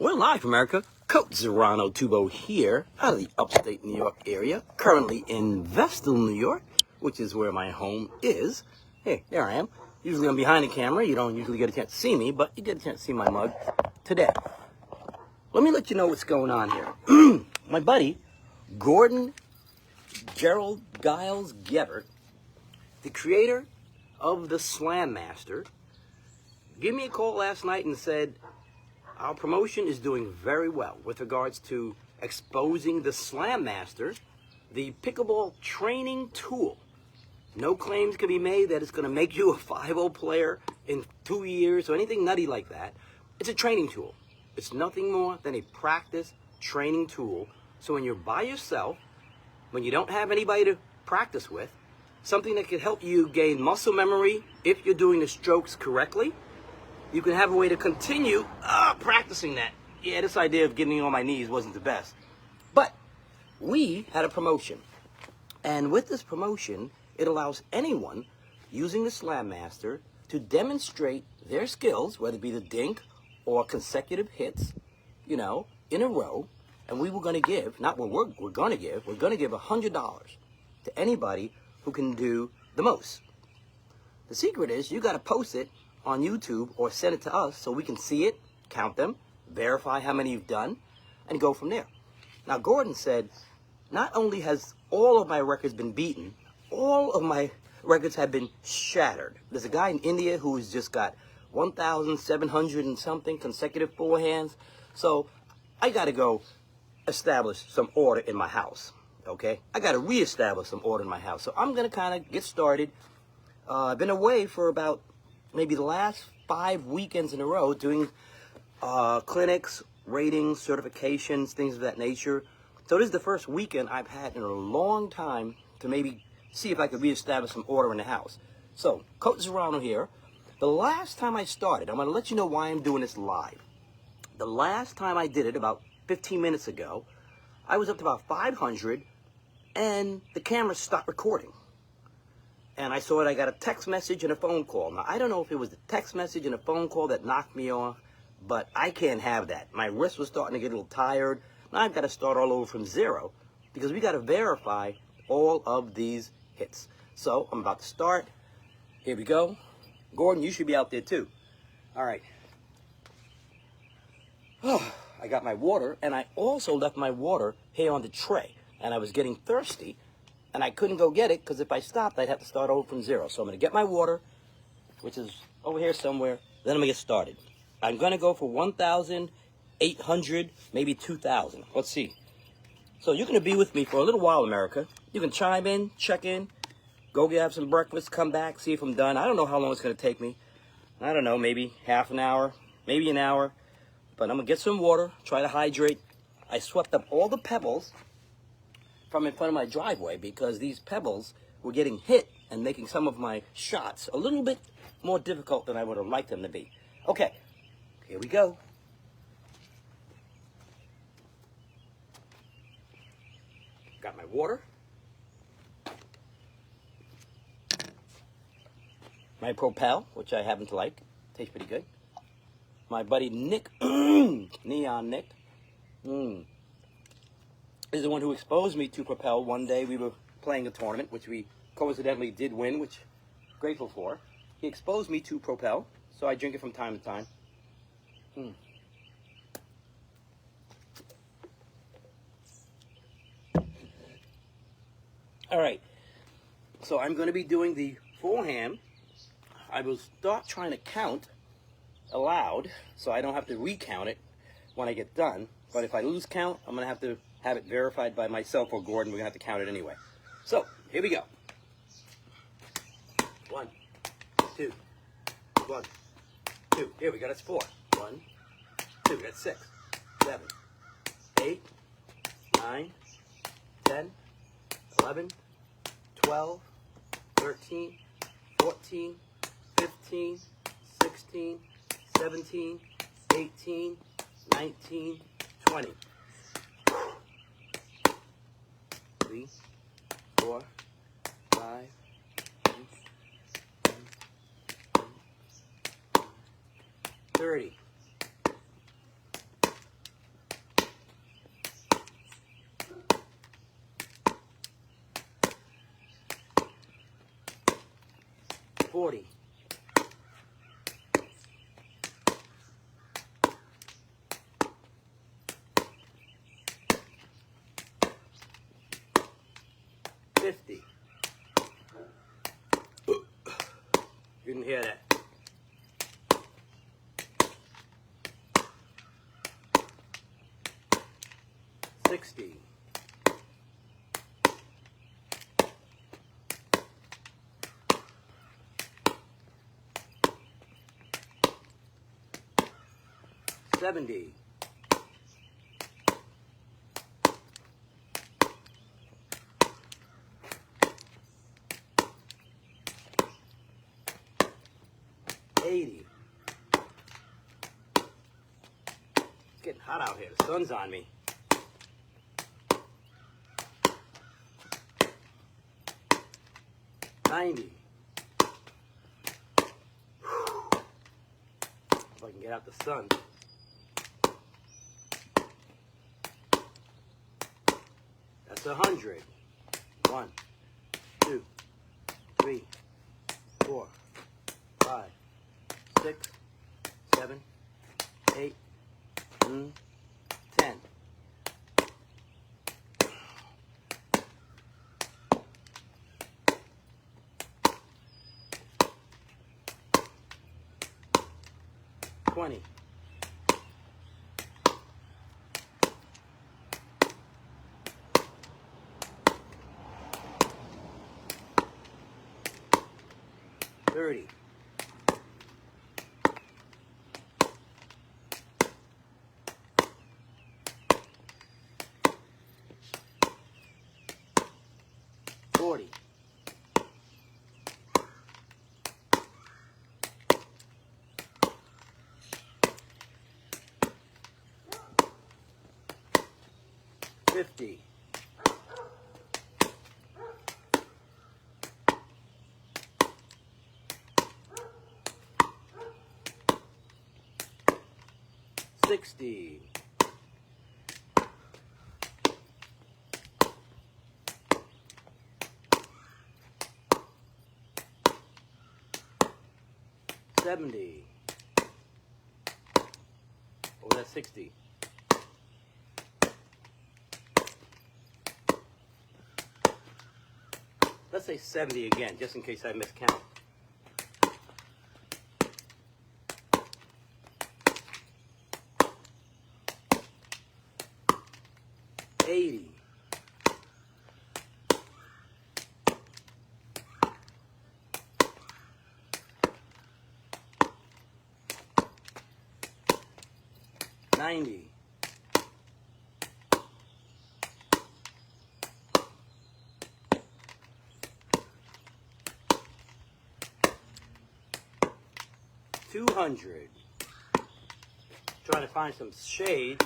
We're live, America. Coach Zerano Tubo here, out of the upstate New York area. Currently in Vestal, New York, which is where my home is. Hey, there I am. Usually I'm behind the camera. You don't usually get a chance to see me, but you get a chance to see my mug today. Let me let you know what's going on here. My buddy, Gordon Gerald Giles Gebert, the creator of the Slam Master, gave me a call last night and said, our promotion is doing very well with regards to exposing the Slam Master, the pickleball training tool. No claims can be made that it's going to make you a 5-0 player in 2 years or anything nutty like that. It's a training tool. It's nothing more than a practice training tool. So when you're by yourself, when you don't have anybody to practice with, something that can help you gain muscle memory if you're doing the strokes correctly, you can have a way to continue practicing that. Yeah, this idea of getting on my knees wasn't the best. But we had a promotion. And with this promotion, it allows anyone using the Slam Master to demonstrate their skills, whether it be the dink or consecutive hits, in a row. And we were going to give, not what we're going to give, we're going to give $100 to anybody who can do the most. The secret is you got to post it on YouTube or send it to us so we can see it, count them, verify how many you've done, and go from there. Now, Gordon said, not only has all of my records been beaten, all of my records have been shattered. There's a guy in India who's just got 1,700 and something consecutive forehands. So I got to go establish some order in my house, okay? I got to reestablish some order in my house. So I'm going to kind of get started. I've been away for about maybe the last 5 weekends in a row doing clinics, ratings, certifications, things of that nature. So this is the first weekend I've had in a long time to maybe see if I could reestablish some order in the house. So, Coach Zerano here. The last time I started, I'm going to let you know why I'm doing this live. The last time I did it, about 15 minutes ago, I was up to about 500, and the camera stopped recording. And I saw it, I got a text message and a phone call. Now, I don't know if it was the text message and a phone call that knocked me off, but I can't have that. My wrist was starting to get a little tired. Now I've got to start all over from zero because we got to verify all of these hits. So I'm about to start. Here we go. Gordon, you should be out there too. All right. Oh, I got my water, and I also left my water here on the tray. And I was getting thirsty, and I couldn't go get it because if I stopped, I'd have to start over from zero. So I'm going to get my water, which is over here somewhere. Then I'm going to get started. I'm going to go for 1,800, maybe 2,000. Let's see. So you're going to be with me for a little while, America. You can chime in, check in, go have some breakfast, come back, see if I'm done. I don't know how long it's going to take me. I don't know, maybe half an hour, maybe an hour. But I'm going to get some water, try to hydrate. I swept up all the pebbles from in front of my driveway because these pebbles were getting hit and making some of my shots a little bit more difficult than I would have liked them to be. Okay, here we go. Got my water. My Propel, which I happen to like. Tastes pretty good. My buddy Nick, Neon Nick, is the one who exposed me to Propel. One day we were playing a tournament, which we coincidentally did win, which I'm grateful for. He exposed me to Propel, so I drink it from time to time. All right, so I'm going to be doing the forehand. I will start trying to count aloud, so I don't have to recount it when I get done. But if I lose count, I'm going to have it verified by myself or Gordon. We're going to have to count it anyway. So, here we go. 1, 2, 1, 2. Here we go. That's 4. 1, 2. That's 6, 7, 8, 9, 10, 11, 12, 13, 14, 15, 16, 17, 18, 19, 20. 3, 4, 5, 6, 7, 30. 40. 50. You didn't hear that. 60. 70. 80. It's getting hot out here. The sun's on me. 90. If I can get out the sun. That's 100. 1, 2, 3, 4, 5, 6, 7, 8, 10. $20. 30. 40. 50. 60. 70. Oh, that's 60. Let's say 70 again, just in case I miscount. 80. 90. 200. Trying to find some shade.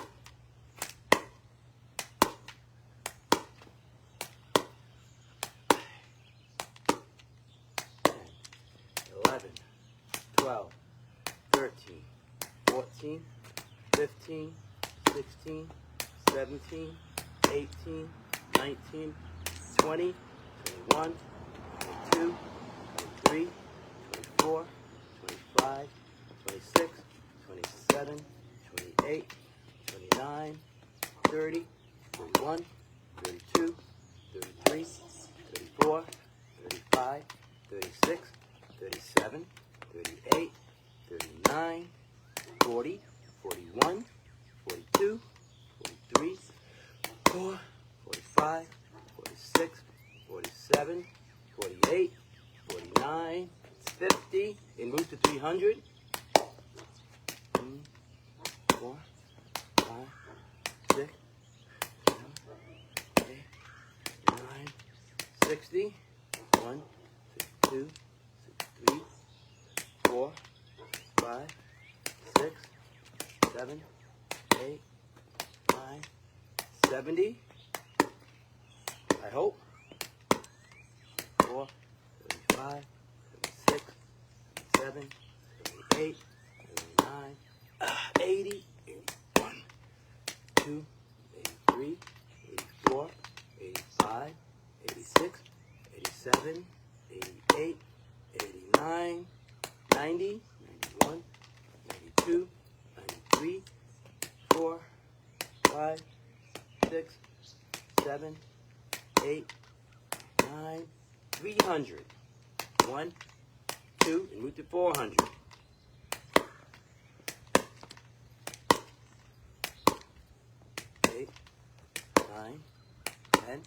11, 12, 13, 14, 15, 16, 17, 18, 19, 20, 21, 22, 23, 24, 25, 26, 27, 28, 29, 30, 31, 32, 33, 34, 35, 36, 37, 38, 39, 40, 41, 42, 43, 44, 45, 46, 47, 48, 49, 50, en route to 300. 4, 5, 6, 7, 8, 9, 60. 1, 2, 3, 4, 5, 6, 7, 8, 9, 70. I hope. 4, 35, 36, 7, 8, 9, 80, 81, 2, 83, 84, 85, 86, 87, 88, 89, 6, 7, 8, 9, 300. 1, 2, and move to 400. 8, 9, 10,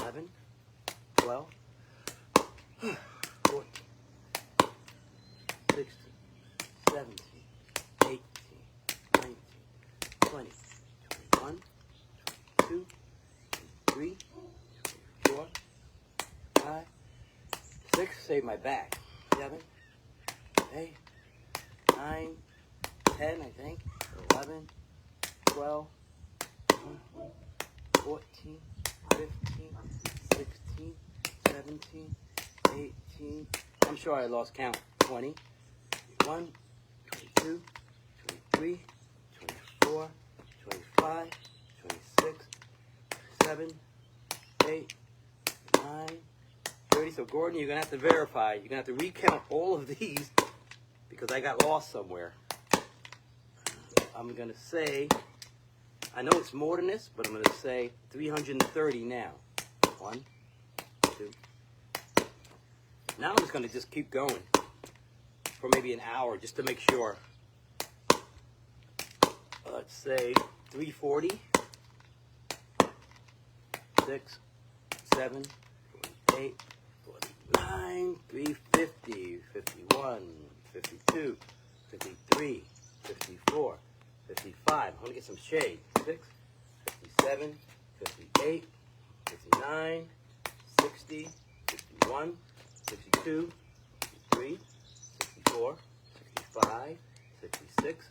11, 12, 14, 16, 17, 18, 19, 20, 21, 22, 23, 24, 5, 6, save my back, 7, 8, 9, 10, I think, 11, 12, 14, 15, 16, 17, 18, I'm sure I lost count, 20, 21, 22, 23, 24, 25, 26, 27, 8, 9, 30. So Gordon, you're going to have to verify. You're going to have to recount all of these because I got lost somewhere. I'm going to say, I know it's more than this, but I'm going to say 330 now. 1, 2. Now I'm just going to just keep going for maybe an hour just to make sure. Let's say 340, 6, 7, 8, 49, 350, 51, 52, 53, 54, 55. I'm going to get some shade. 6, 57, 58, 59, 60, 61, 62, 63, 64, 65, 66,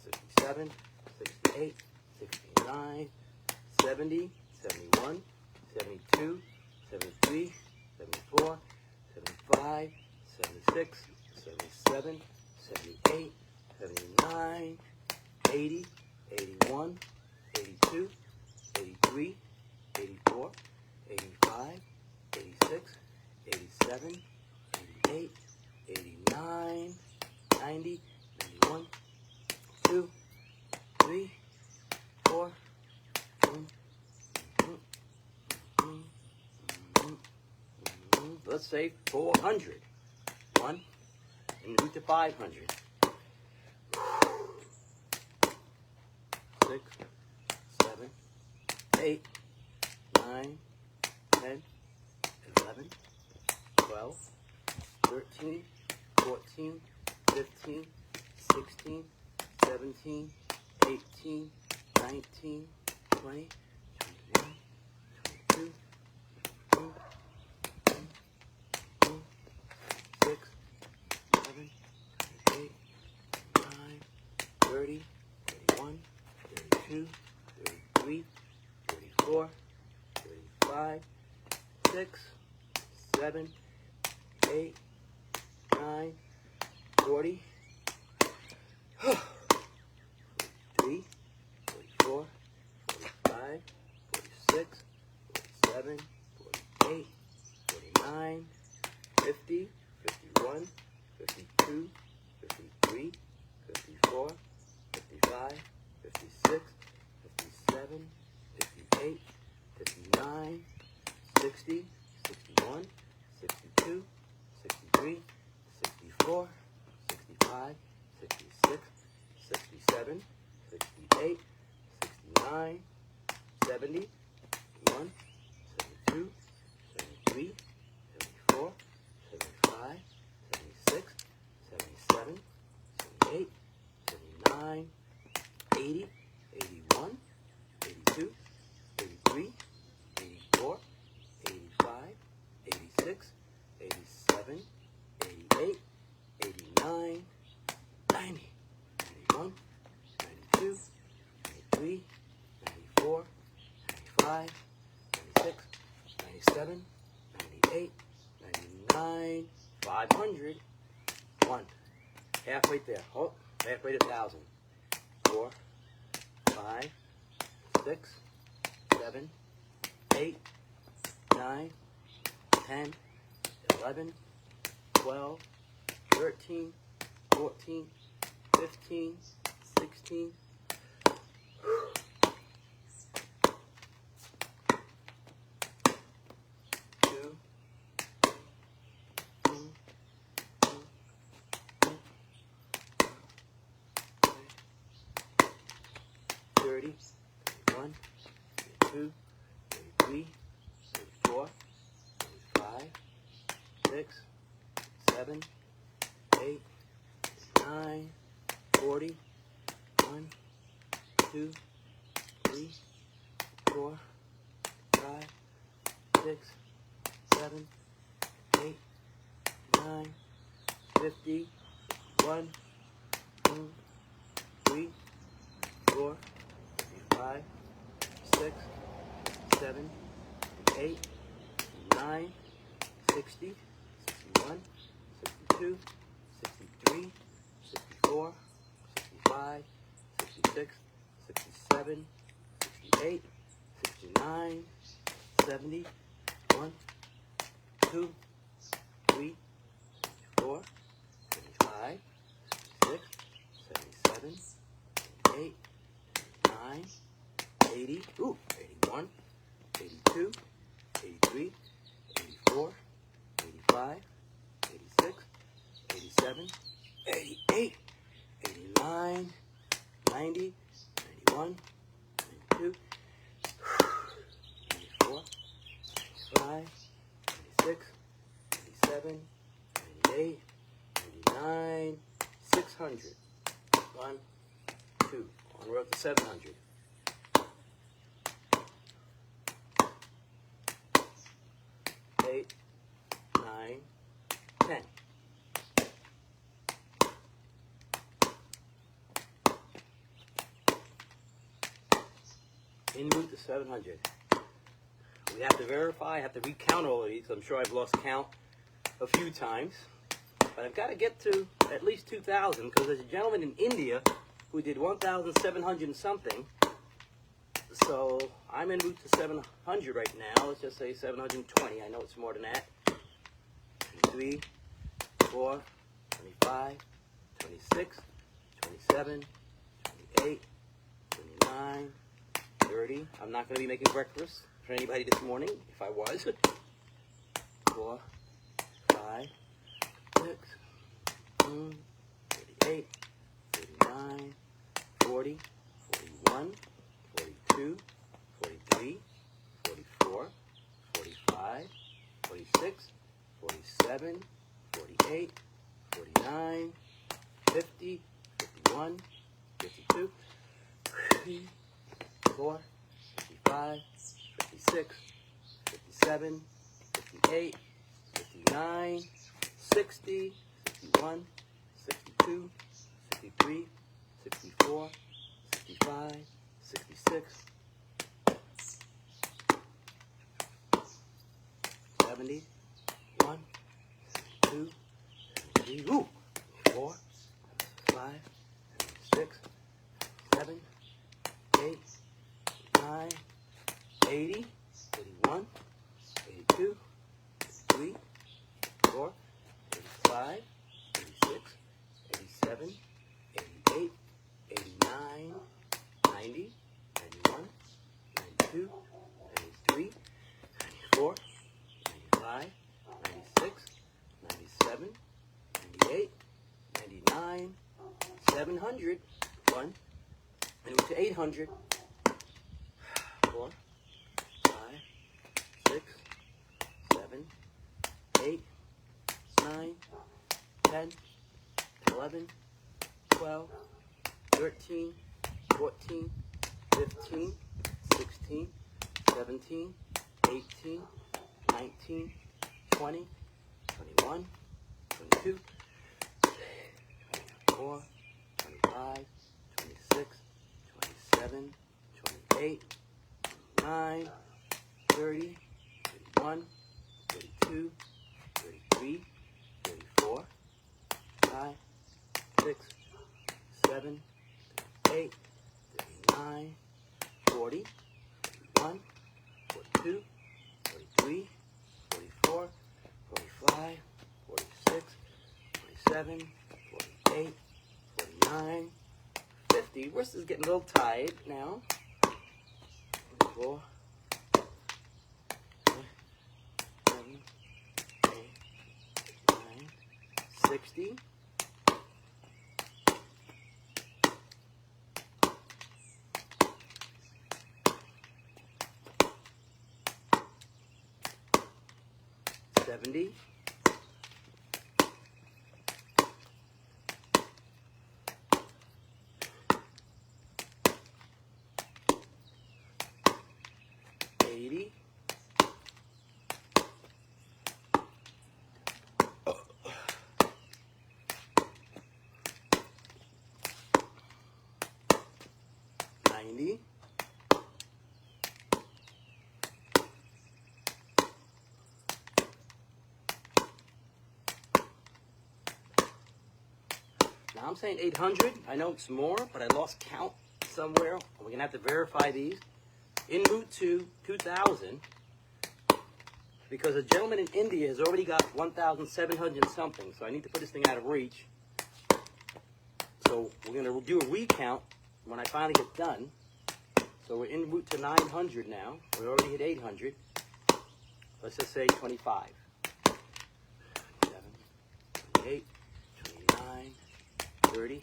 67, 68, 69, 70, 71, 72, 73, 74, 75, 76, 77, 78, 79, 80, 81, 82, 83, 84, 85, 86, 87, 88, 89, 90, 91, 2, 3, 4, let's say 400. 1, and move to 500. 6, 7, 8, 9, 10, 11, 12, 13, 14, 15, 16, 17, 18, 19, 20, 21, 22, 6, 7, 8, 9, 30, 31, 32, 33, 34, 35, 6, 7, 8, 9, 40, 43, 44, 45, 46, 47, 48, 49, 50, 51, 52, 53, 54, 55, 56, 57, 58, 59, 60, 61, 62, 63, 64, 65, 66, 67, 68, 69, 70, 71, 72, 73, 74, 75, 76, 77, 78, 79, 80, 81, 82, 83, 84, 85, 86, 87, 88, 89, 90, 91, 92, 93, 94, 95, 96, 97, 98, 99, 500. 1. Halfway there. Oh, halfway to 1,000. 4, 5, 6, 7, 8, 9, 10, 11, 12, 13, 14, 15, 16, 30, 31, 32, 33, 34, 35, 6, 7, 8, 9, 40, 1, 2, 3, 4, 5, 6, 7, 8, 9, 50, 1, 2, 3, 4, 5, 6, 7, 8, 9, 60, 61, 62, 63, 64, 65, 66, 67, 68, 69, 70, 1, 2, 3, 4, 75, 6, 77, 8, 9, 80, 81, 82, 83, 84, 85, 86, 87, 88, 89, 90, 91, 92, 94, 95, 96, 97, 98, 99, 600. 1, 2. On road to 700. 8, 9, 10. En route to 700. We have to verify, I have to recount all of these. I'm sure I've lost count a few times. But I've got to get to at least 2,000 because there's a gentleman in India who did 1,700 and something. So I'm en route to 700 right now. Let's just say 720. I know it's more than that. 23, 24, 25, 26, 27, 28, 29, 30. I'm not going to be making breakfast for anybody this morning, if I was. 4, 5, 6, 38, 39, 40, 41, 42, 43, 44, 45, 46, 47, 48, 49, 50, 51, 52, 54, 55, 56, 57, 58, 59, 60, 61, 62, 63, 64, 65, 66, 70, 1, 2, 3, 4, 5, 6, 7, 8, 9, 80, 81, 82, 83, 84, 85, 86, 87, 88, 89, 90, 91, 92, 93, 94, 95, 96, 97, 98, 99, 700, 1, and to 800, 4, 5, 6, 7, 8, 9, 10, 11, 12, 13, 14, 15, 16, 17, 18, 19, 20, 21, 22, 24, 25, 26, 27, 28, 29, 30, 31, 32, 33, 34, 5, 6, 7, 8, 39, 40, 41, 42, 43, 44, 45, 46, 47, 48, 49, 50. Wrist is getting a little tired now. 4, 7, 8, 9, 60. 70, 70. 80. 90. 'Now I'm saying 800. I know it's more, but I lost count somewhere. We're gonna have to verify these. En route to 2,000, because a gentleman in India has already got 1,700 something, so I need to put this thing out of reach. So we're going to do a recount when I finally get done. So we're en route to 900 now. We already hit 800. Let's just say 25. 27, 28, 29, 30,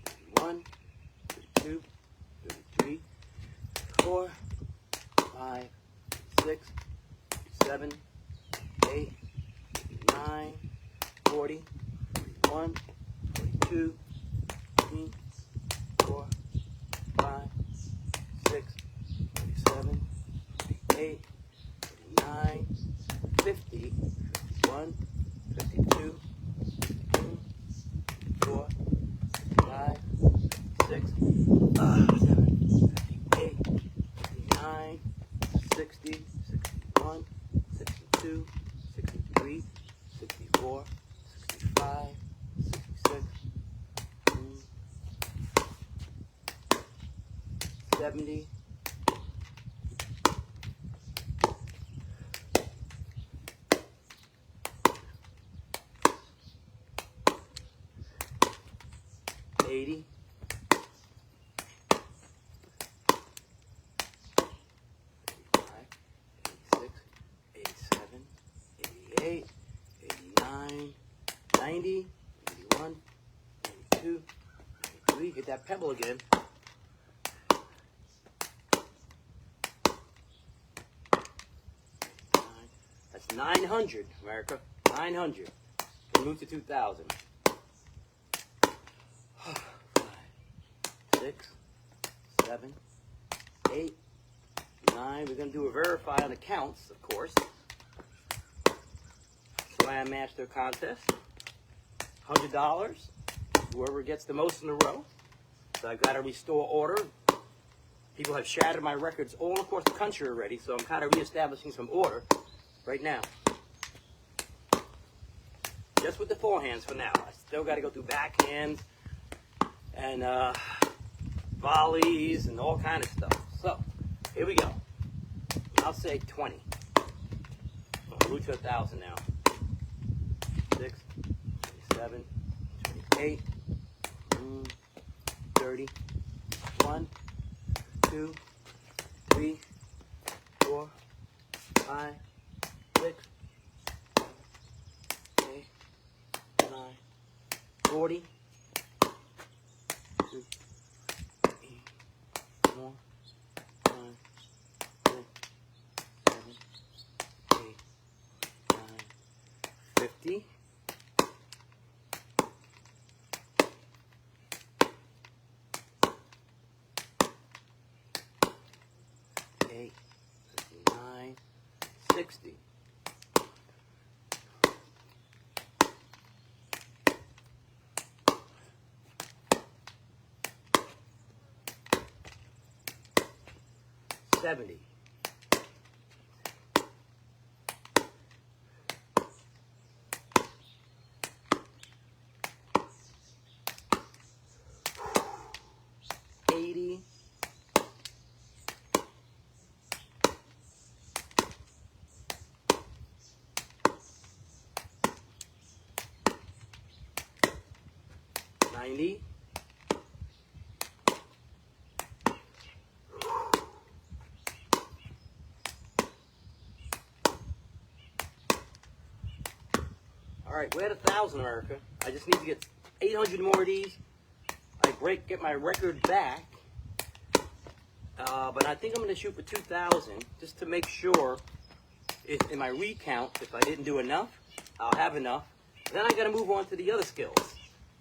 31, 32, 33, 34, 5, 6, 7, 8, 9, 40, 41, 42, 15, 4, 5, 6, 47, 48, 49, 50, 51, 52, 53, 54, 55, 6, 7, 58, 59, 60, 61, 62, 63, 64, 65, 66, 70, 80, 88, 89, 90, 91, 92, 93. Get that pebble again. That's 900, America. 900. We move to 2,000. 5, 6, 7, 8, 9. We're going to do a verify on the counts, of course. Slam Master Contest. $100. Whoever gets the most in a row. So I've got to restore order. People have shattered my records all across the country already, so I'm kind of reestablishing some order right now. Just with the forehands for now. I still got to go through backhands and volleys and all kind of stuff. So here we go. I'll say 20. I'll root to 1,000 now. 6, 27, 28, 30, 1, 2, 3, 4, 5, 6, 7, 8, 9, 40, 2, 8, 4, 5, 6, 7, 8, 9, 50. 8, 59, 60. 70. 80. 90. 'Alright, we're at 1,000, America. I just need to get 800 more of these. Get my record back. But I think I'm going to shoot for 2,000 just to make sure in my recount, if I didn't do enough, I'll have enough. Then I got to move on to the other skills.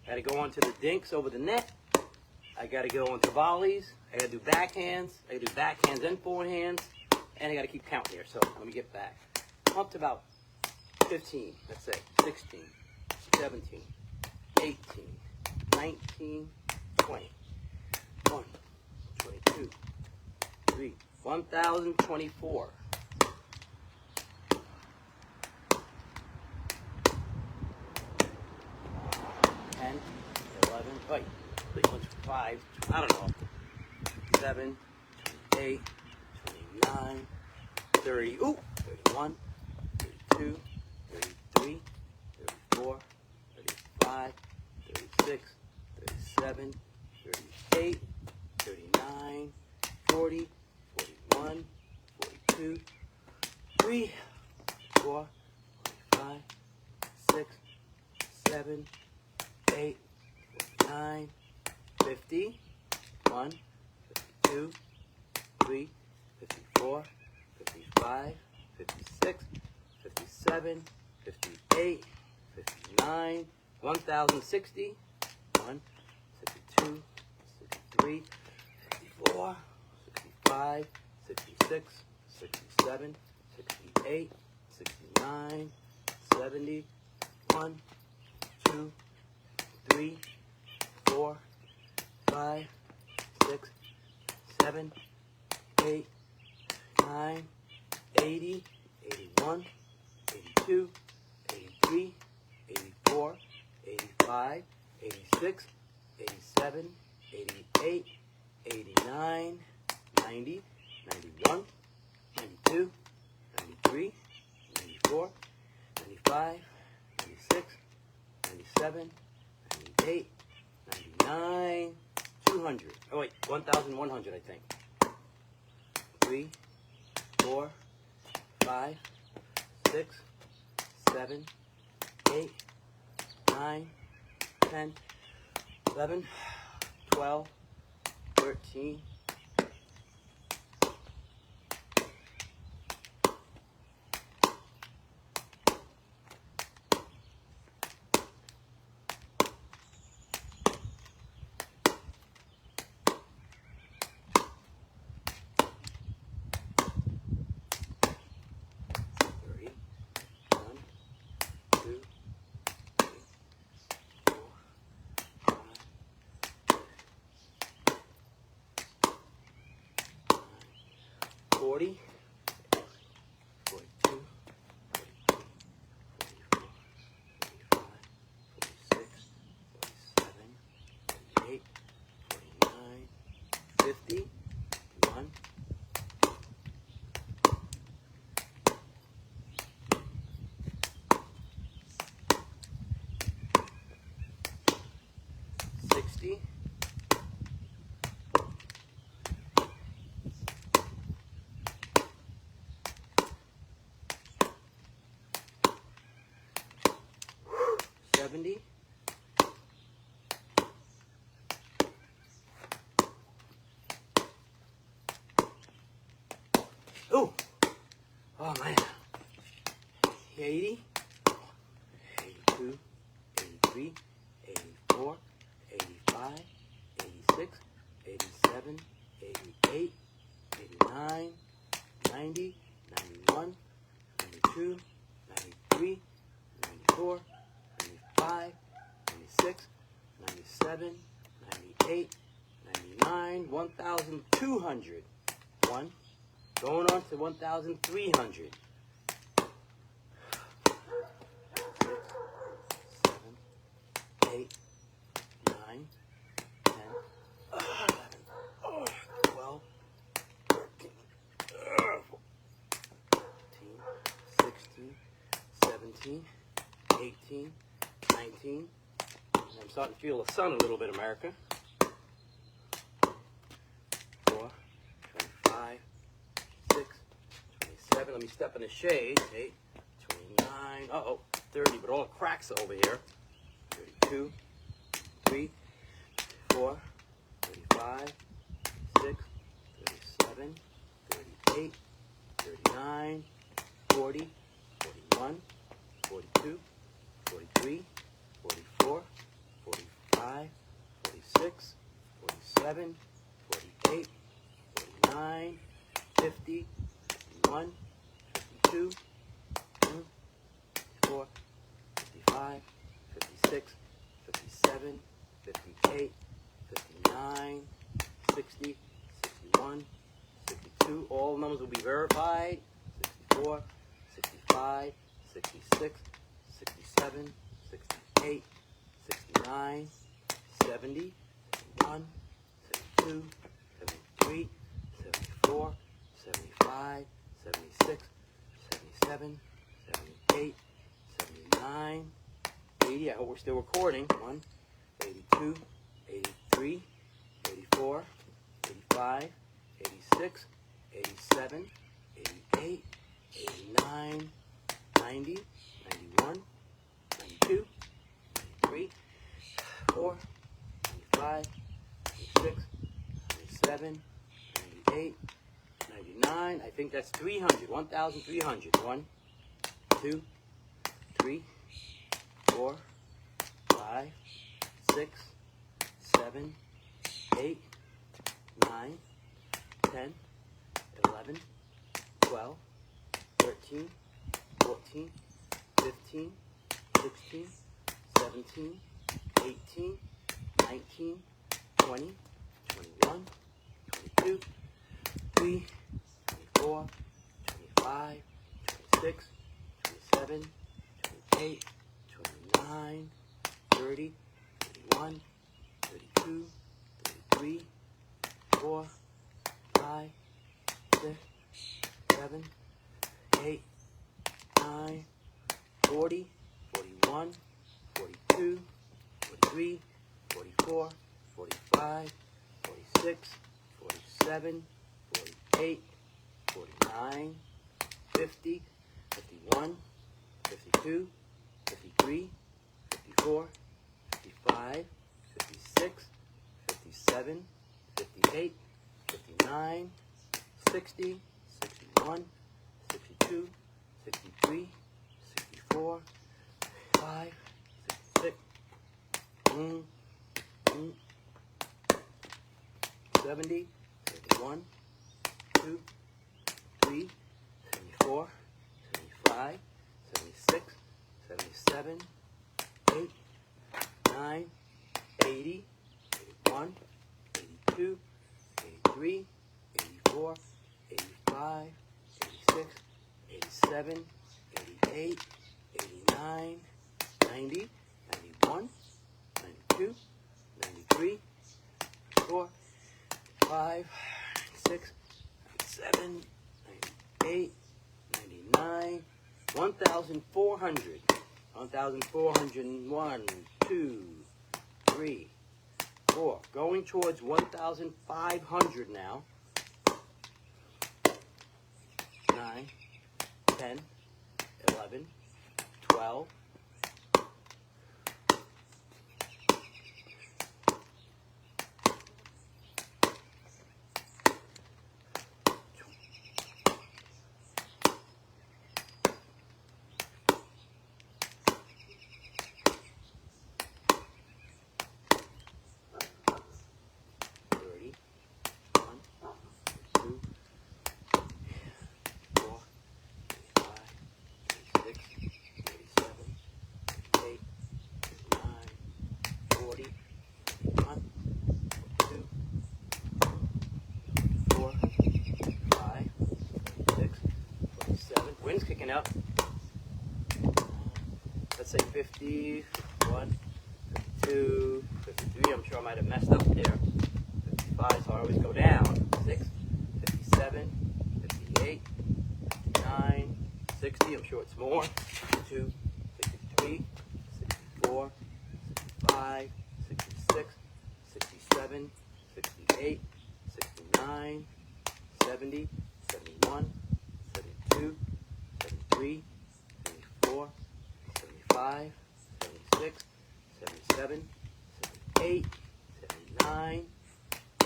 I got to go on to the dinks over the net. I got to go on to volleys. I got to do backhands. I got to do backhands and forehands. And I got to keep counting here. So let me get back. Up to about 15, let's say, 16, 17, 18, 19, 20, 1, 22, 3, 1,024. 10, 11, wait, 5, I don't know, 7, 8, 29, 30, ooh, 31, 32, 33, 34, 35, 36, 37, 38, 39, 40, 41, 42, 3, 4, 5, 6, 7, 8, 9, 50, 1, 52, 3, 54, 55, 56, 57, 58, 59, 1,060, 1, 62, 63, 64, 65, 66, 67, 68, 69, 70, 1, 2, 3, 4, 5, 6, 7, 8, 9, 80, 81, 82, 83, 84, 85, 86, 87, 88, 89, 90, 91, 92, 93, 94, 95, 96, 97, 98, 99, 200. Oh wait, 1,100 I think. 3, 4, 5, 6, 7, 8, 9, 10, 11, 12, 13, 40, 42, 43, 44, 45, 46, 47, 48, 49, 50, 1, 60, 70, 80, 82, 83, 84, 85, 86, 87, 88, 89, 90, 91, 92, 93, 94, 95, 96, 97, 98, 99, 1,200. 1, going on to 1,300. 6, 7, 8, 9, 10, 11, 12, 13, 14, 16, 17, 18, 19. I'm starting to feel the sun a little bit, America. 4, 25, 6, 27. Let me step in the shade. 8, 29. Uh-oh, 30, but all the cracks are over here. 32, 3, 4, 35, 6, 37, 38, 39, 40, 41, 42, 43, 44, 45, 46, 47, 48, 49, 50, 51, 52, 54, 55, 56, 57, 58, 59, 60, 61, 62. All numbers will be verified. 64, 65, 66, 67, 68, 69, 70, 71, 72, 73, 74, 75, 76, 77, 78, 79, 80. I hope we're still recording. 1, 82, 83, 84, 85, 86, 87, 88, 89, 90, 91, 92, 93, 94, 95, 96, 97, 98, 99. I think that's 300. 1,300. 1, 2, 3, 4, 5, 6, 7, 8, 9, 10, 11, 12, 13, 14, 15, 16, 17, 18, 19, 20, 21, 22, 23, 24, 25, 26, 27, 28, 29, 30, 31, 32, 33, 34, 5, 6, 7, 8, 9, 40, 41, 42, 43, 44, 45, 46, 47, 48, 49, 50, 51, 52, 53, 54, 55, 56, 57, 58, 59, 60, 61, 62, 63, 64, 65, 66, 70, 71, 2, 3, 74, 75, 76, 77, 8, 9, 80, 81, 82, 83, 84, 85, 86, 87, 88, 89, 90, 91, 92, 93, 94, 95, 96, 97, 98, 99, 1,400. 1,401, 2, 3, 4. Going towards 1,500 now. 9, 10, 11, 12, 30, 1, 2, 4, 5, 6, 37, 8, 9, 40, 1, 2, 4, 5, 6, 47. Wind's kicking up. Let's say 50, 51, 52, 53. I'm sure I might have messed up there. 55, so I always go down. 6, 57, 58, 59, 60. I'm sure it's more. 62, 63, 64, 65, 66, 67, 68, 69, 70, 71, 72, 73, 74, 75, 76, 77, 78, 79,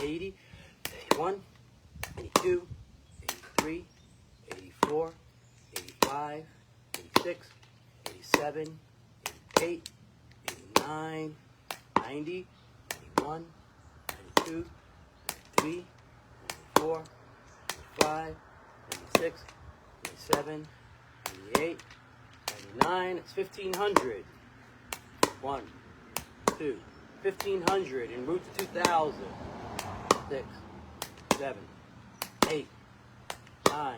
80, 81, 82, 83, 84, 85, 86, 87, 88, 89, 90, 91, 92, 93, 94, 95, 96, 97, 98, 99. It's 1,500. 1, 2, 1,500 en route to 2,000. 6, 7, 8, 9,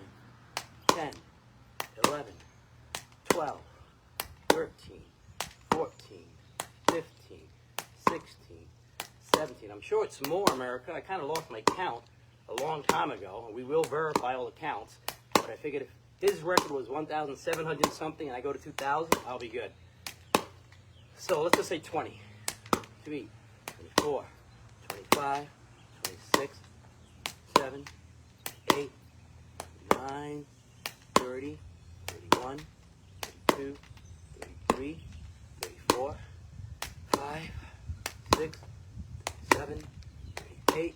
10, 11, 12, 13, 14, 15, 16, 17. I'm sure it's more, America. I kind of lost my count a long time ago, and we will verify all the counts. But I figured if his record was 1,700 something and I go to 2,000, I'll be good. So let's just say 20, 23, 24, 25, 26, 7, 8, 9, 30, 31, 32, 33, 34, 5, 6, 7, 8,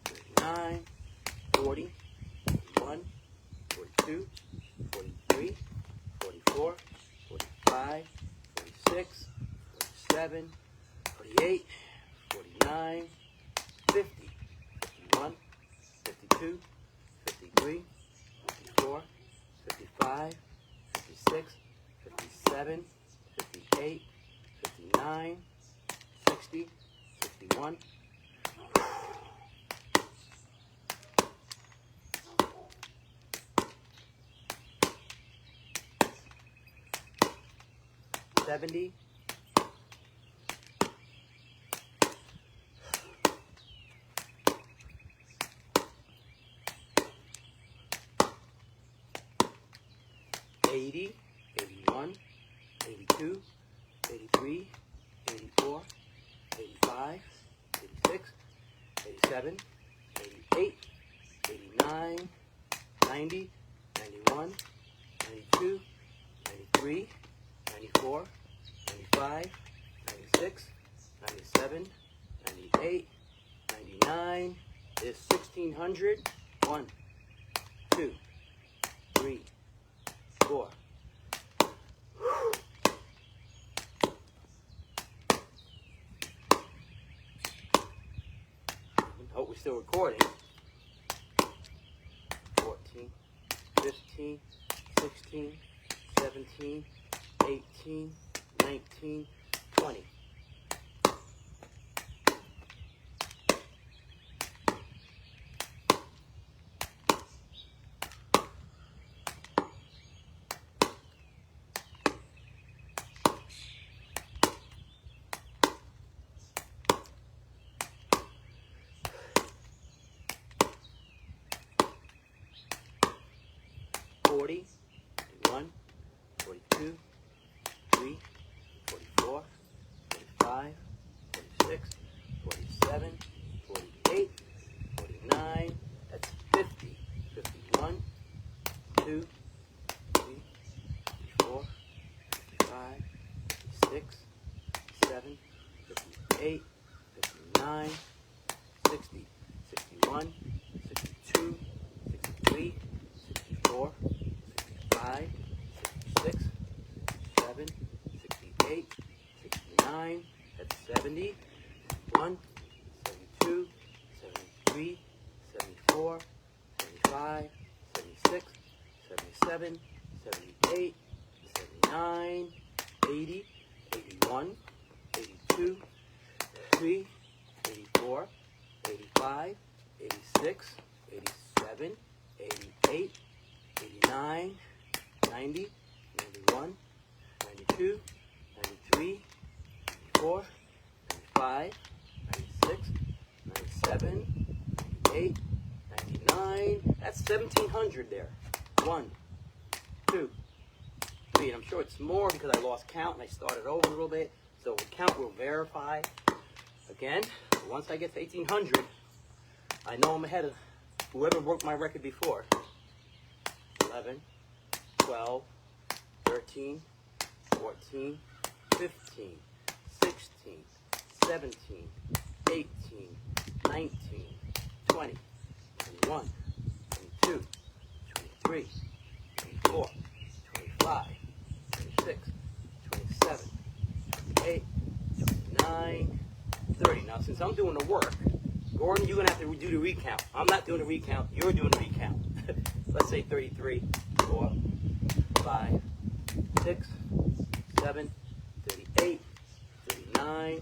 39, 40, 41, 42, 43, 44, 45, 46, 47, 48, 49, 50, 51, 52, 53, 54, 55, 56, 57, 58, 59, 60, 61, 70, 80, 81, 82, 83, 84, 85, 86, 87, 88, 89, 90, 91, 92, 93, 94, 95, 96, 97, 98, 99 is 1,600. 1, 2, 3, 4. Hope we're still recording. 14, 15, 16, 17, 18, 19, 20. Forty, 41, 42, 43, 44, 45, 46, 47, 48, 49. That's 50, 51, 2, 3, 54, 55, 56, 57, 58, 59, 60, 61, 62, 63, 64, 65, 66, 67, 68, 69, that's 70, 71, 72, 73, 74, 75, 76, 77, 78, 79, 80, 81, 82, 83, 84, 85, 86, 87, 88, 89, 90, 91, 92, 93, 94, 95, 96, 97, 98, 99. That's 1,700 there. 1, 2, 3. And I'm sure it's more because I lost count and I started over a little bit. So the count will verify. Again, once I get to 1,800, I know I'm ahead of whoever broke my record before. 11, 12, 13, 14, 15, 16, 17, 18, 19, 20, 21, 22, 23, 24, 25, 26, 27, since I'm doing the work, Gordon, you're going to have to do the recount. I'm not doing the recount. You're doing the recount. Let's say 33, 4, 5, 6, 7, 38, 39,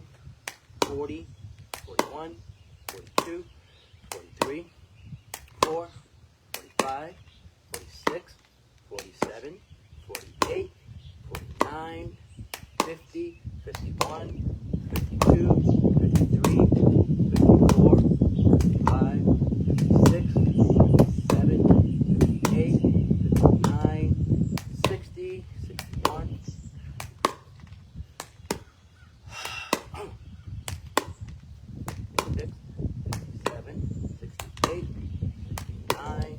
40, 41, 42, 43, 4, 45, 46, 47, 48, 49, 50, 51, 52, 53, 54, 55, 56, 57, 58, 59, 60, 61, 66, 67, 68, 69,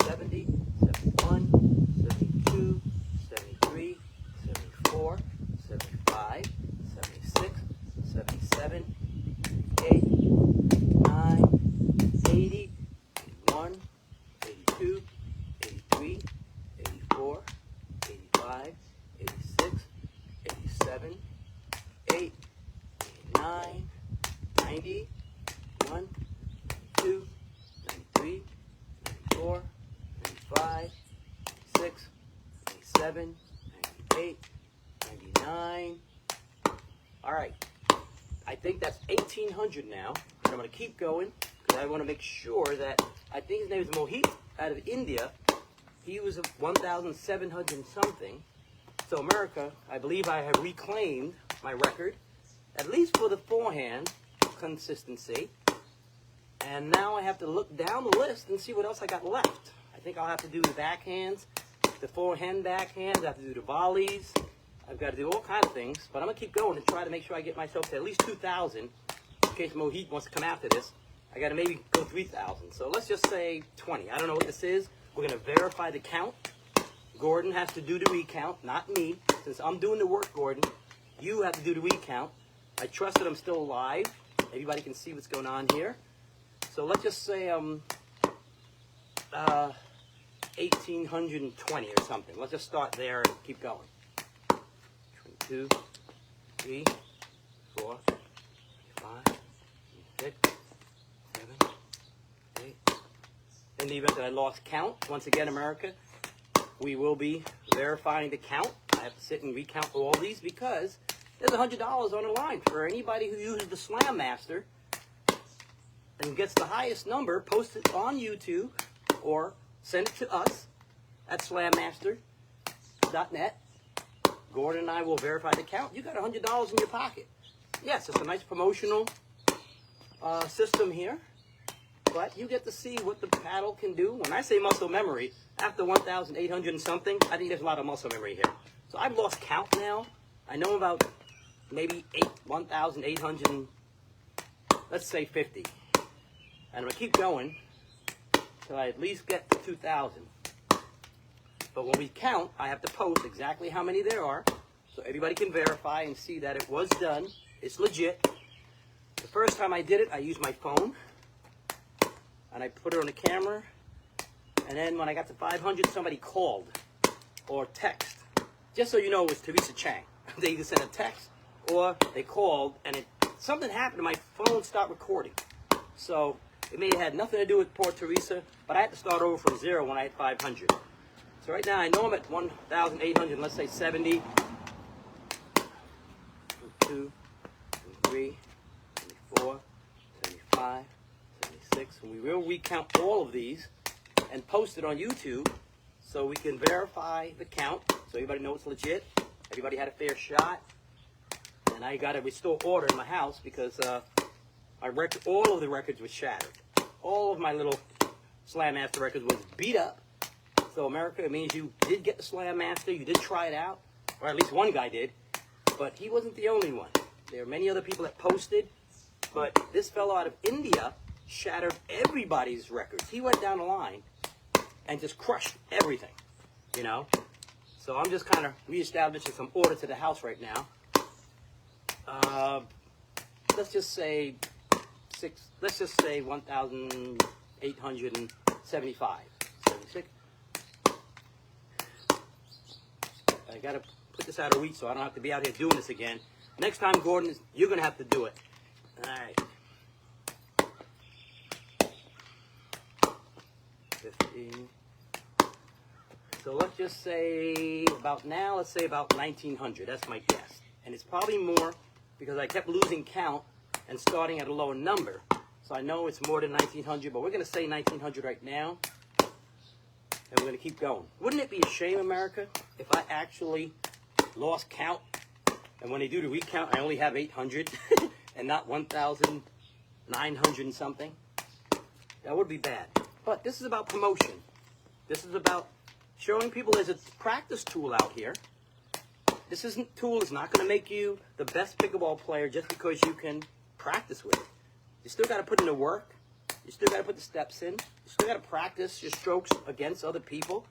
70, 71, 72, 73, 74, 75, 76, 77, 8, 9, 80, 81, 82, 83, 84, 85, 86, 87, 8, 89, 90, 1, 2, 93, 94, 95, 96, 97, 98, 99. All right, I think that's 1,800 now. And I'm going to keep going because I want to make sure that, I think his name is Mohit out of India. He was 1,700 and something. So America, I believe I have reclaimed my record, at least for the forehand consistency. And now I have to look down the list and see what else I got left. I think I'll have to do the backhands, the forehand backhands. I have to do the volleys. I've got to do all kinds of things. But I'm going to keep going and try to make sure I get myself to at least 2,000. In case Mohit wants to come after this, I got to maybe go 3,000. So let's just say 20. I don't know what this is. We're going to verify the count. Gordon has to do the recount, not me. Since I'm doing the work, Gordon, you have to do the recount. I trust that I'm still alive. Everybody can see what's going on here. So let's just say 1,820 or something. Let's just start there and keep going. 22, 3, 4, 5, 6, 7, 8. In the event that I lost count, once again, America, we will be verifying the count. I have to sit and recount all these because there's $100 on the line for anybody who uses the Slam Master and gets the highest number. Post it on YouTube or send it to us at slammaster.net. Gordon and I will verify the count. You got $100 in your pocket. Yes, it's a nice promotional system here, but you get to see what the paddle can do. When I say muscle memory, after 1,800 and something, I think there's a lot of muscle memory here. So I've lost count now. I know about maybe 1,800, let's say 50. And I'm going to keep going until I at least get to 2,000. But when we count, I have to post exactly how many there are so everybody can verify and see that it was done. It's legit. The first time I did it, I used my phone. And I put it on the camera. And then when I got to 500, somebody called or text. Just so you know, it was Teresa Chang. They either sent a text or they called, and something happened and my phone stopped recording. So it may have had nothing to do with poor Teresa, but I had to start over from zero when I had 500. So right now I know I'm at 1,800, let's say 70, 22, 23, 24, 75, 76. And we will recount all of these and post it on YouTube so we can verify the count so everybody knows it's legit. Everybody had a fair shot. And I got to restore order in my house because all of the records were shattered. All of my little Slam Master records was beat up. So America, it means you did get the Slam Master, you did try it out, or at least one guy did, but he wasn't the only one. There are many other people that posted, but this fellow out of India shattered everybody's records. He went down the line and just crushed everything, you know. So I'm just kind of reestablishing some order to the house right now. Let's just say 1,875, 76. I gotta put this out of reach so I don't have to be out here doing this again. Next time, Gordon, you're gonna have to do it. All right. 15. So let's just say about now, let's say about 1900. That's my guess. And it's probably more because I kept losing count and starting at a lower number. So I know it's more than 1900, but we're going to say 1900 right now. And we're going to keep going. Wouldn't it be a shame, America, if I actually lost count? And when they do the recount, I only have 800 and not 1,900 and something. That would be bad. But this is about promotion. This is about showing people there's a practice tool out here. This tool is not going to make you the best pickleball player just because you can practice with it. You still got to put in the work. You still got to put the steps in. You still got to practice your strokes against other people.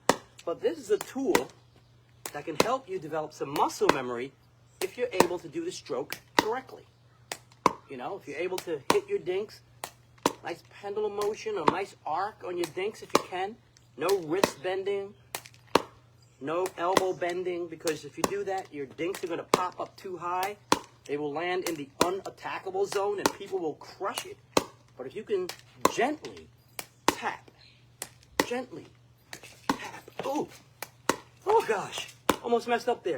But this is a tool that can help you develop some muscle memory if you're able to do the stroke correctly. You know, if you're able to hit your dinks, nice pendulum motion, a nice arc on your dinks if you can. No wrist bending, no elbow bending, because if you do that, your dinks are going to pop up too high. They will land in the unattackable zone and people will crush it. But if you can gently tap, oh gosh, almost messed up there.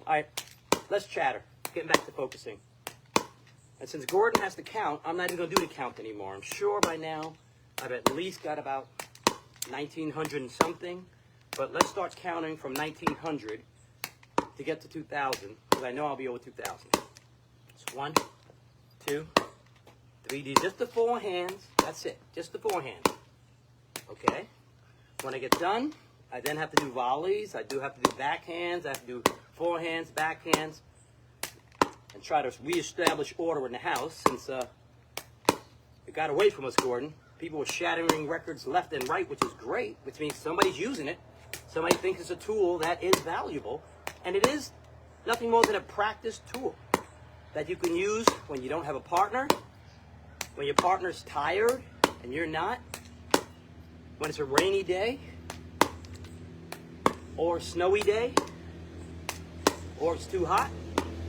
All right, let's chatter. Getting back to focusing. And since Gordon has to count, I'm not even going to do the count anymore. I'm sure by now I've at least got about 1900 and something. But let's start counting from 1900 to get to 2000, because I know I'll be over 2000. It's 1, 2, 3. These just the forehands. That's it. Just the forehands. Okay? When I get done, I then have to do volleys. I do have to do backhands. I have to do forehands, backhands, and try to reestablish order in the house since it got away from us, Gordon. People were shattering records left and right, which is great, which means somebody's using it. Somebody thinks it's a tool that is valuable, and it is nothing more than a practice tool that you can use when you don't have a partner, when your partner's tired and you're not, when it's a rainy day, or a snowy day, or it's too hot,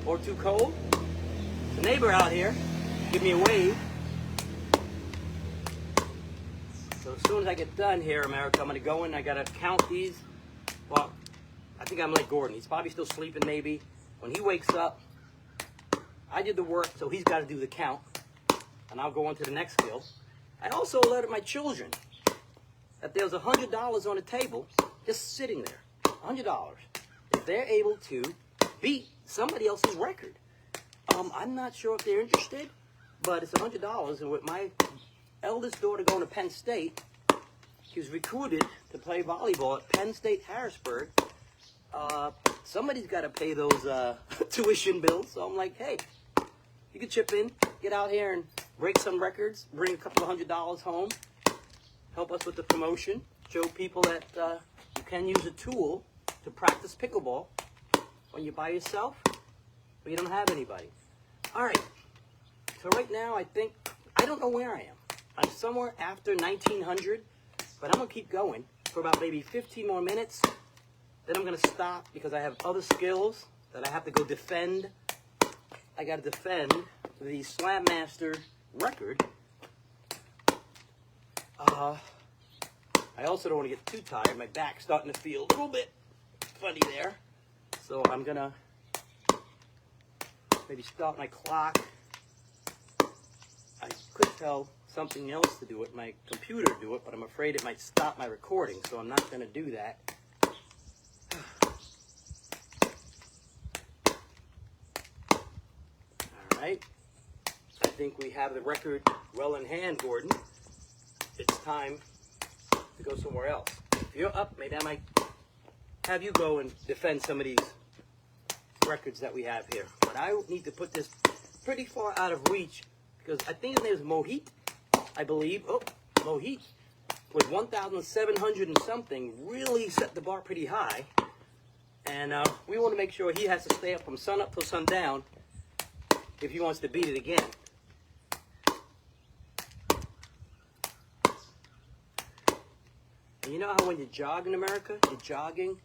or too cold. The neighbor out here, give me a wave. So as soon as I get done here, America, I'm going to go in. I got to count these. Well, I think I'm like Gordon. He's probably still sleeping maybe. When he wakes up, I did the work, so he's got to do the count. And I'll go on to the next skill. I also alerted my children that there's $100 on the table just sitting there. $100. If they're able to beat somebody else's record. I'm not sure if they're interested, but it's $100. And with my eldest daughter going to Penn State, she was recruited to play volleyball at Penn State Harrisburg. Somebody's got to pay those tuition bills. So I'm like, hey, you can chip in, get out here and break some records, bring a couple of $100 home, help us with the promotion, show people that you can use a tool to practice pickleball when you're by yourself or you don't have anybody. All right, so right now I don't know where I am. I'm somewhere after 1900, but I'm going to keep going for about maybe 15 more minutes. Then I'm going to stop because I have other skills that I have to go defend. I got to defend the Slam Master record. I also don't want to get too tired. My back's starting to feel a little bit funny there. So I'm going to maybe start my clock. I could tell something else to do it, my computer do it, but I'm afraid it might stop my recording, so I'm not going to do that. All right. I think we have the record well in hand, Gordon. It's time to go somewhere else. If you're up, maybe I might have you go and defend some of these records that we have here. But I need to put this pretty far out of reach because I think his name is Mohit, I believe. Oh, Mohit with 1,700 and something really set the bar pretty high. And we want to make sure he has to stay up from sun up till sundown if he wants to beat it again. And you know how when you jog in America, you're jogging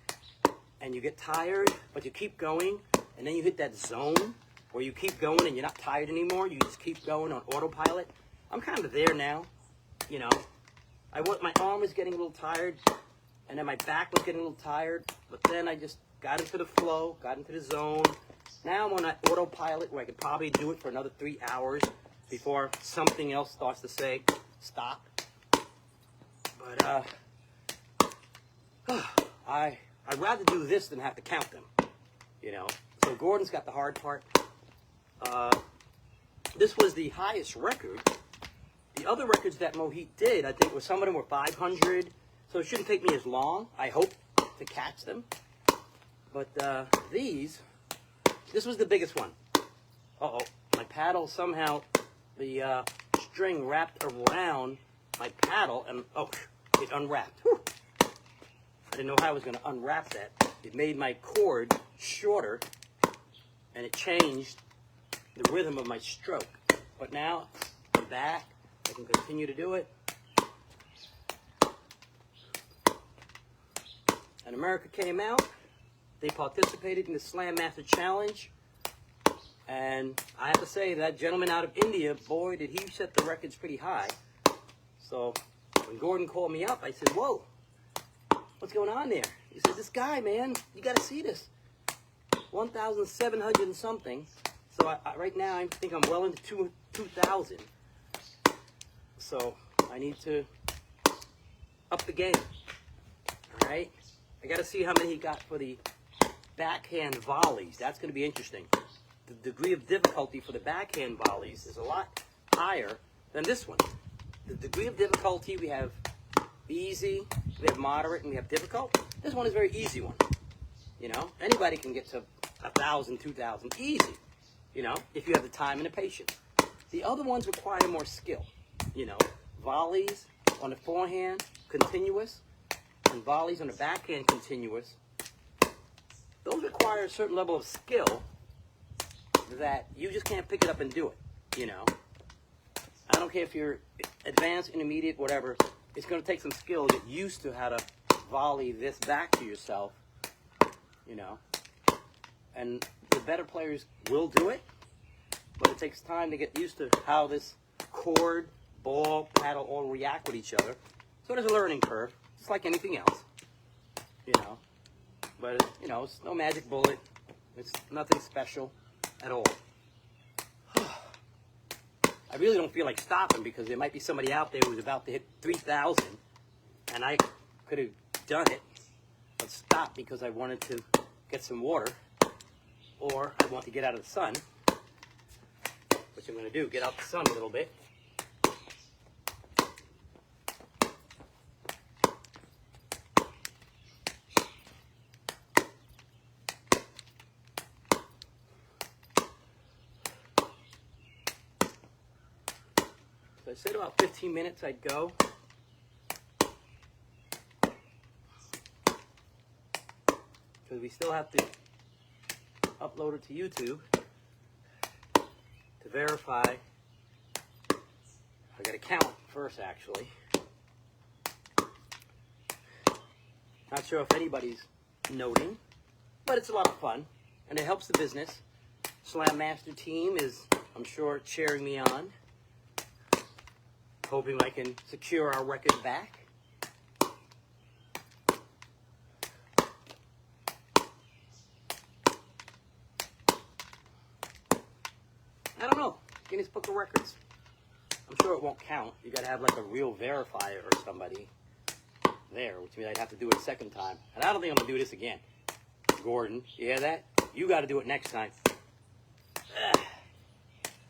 and you get tired, but you keep going, and then you hit that zone where you keep going and you're not tired anymore. You just keep going on autopilot. I'm kind of there now, you know. My arm was getting a little tired, and then my back was getting a little tired, but then I just got into the flow, got into the zone. Now I'm on that autopilot where I could probably do it for another 3 hours before something else starts to say, stop. But, I'd rather do this than have to count them, you know. So Gordon's got the hard part. This was the highest record. The other records that Mohit did, I think, some of them were 500, so it shouldn't take me as long, I hope, to catch them. But this was the biggest one. Uh-oh, my paddle somehow, the string wrapped around my paddle, and it unwrapped. Whew. I didn't know how I was going to unwrap that. It made my cord shorter, and it changed the rhythm of my stroke. But now I'm back. I can continue to do it. And America came out. They participated in the Slam Master Challenge. And I have to say, that gentleman out of India, boy, did he set the records pretty high. So when Gordon called me up, I said, whoa, what's going on there? He said, this guy, man, you got to see this. 1,700 and something. So right now, I think I'm well into 2,000. So I need to up the game. All right? I got to see how many he got for the backhand volleys. That's going to be interesting. The degree of difficulty for the backhand volleys is a lot higher than this one. The degree of difficulty, we have easy, we have moderate, and we have difficult. This one is a very easy one. You know, anybody can get to 1,000, 2,000, easy. You know, if you have the time and the patience. The other ones require more skill. You know, volleys on the forehand, continuous, and volleys on the backhand, continuous. Those require a certain level of skill that you just can't pick it up and do it, you know. I don't care if you're advanced, intermediate, whatever. It's going to take some skill to get used to how to volley this back to yourself, you know. And the better players will do it, but it takes time to get used to how this cord, ball, paddle all react with each other. So there's a learning curve, just like anything else, you know. But, you know, it's no magic bullet. It's nothing special at all. I really don't feel like stopping because there might be somebody out there who's about to hit 3,000, and I could have done it, but stopped because I wanted to get some water, or I want to get out of the sun, which I'm going to do, get out the sun a little bit. So I said about 15 minutes I'd go. Because we still have to upload it to YouTube to verify. I got to count first, actually. Not sure if anybody's noting, but it's a lot of fun, and it helps the business. Slam Master team is, I'm sure, cheering me on, hoping I can secure our record back. I don't know. Guinness Book of Records. I'm sure it won't count. You got to have like a real verifier or somebody there, which means I'd have to do it a second time. And I don't think I'm going to do this again. Gordon, you hear that? You got to do it next time.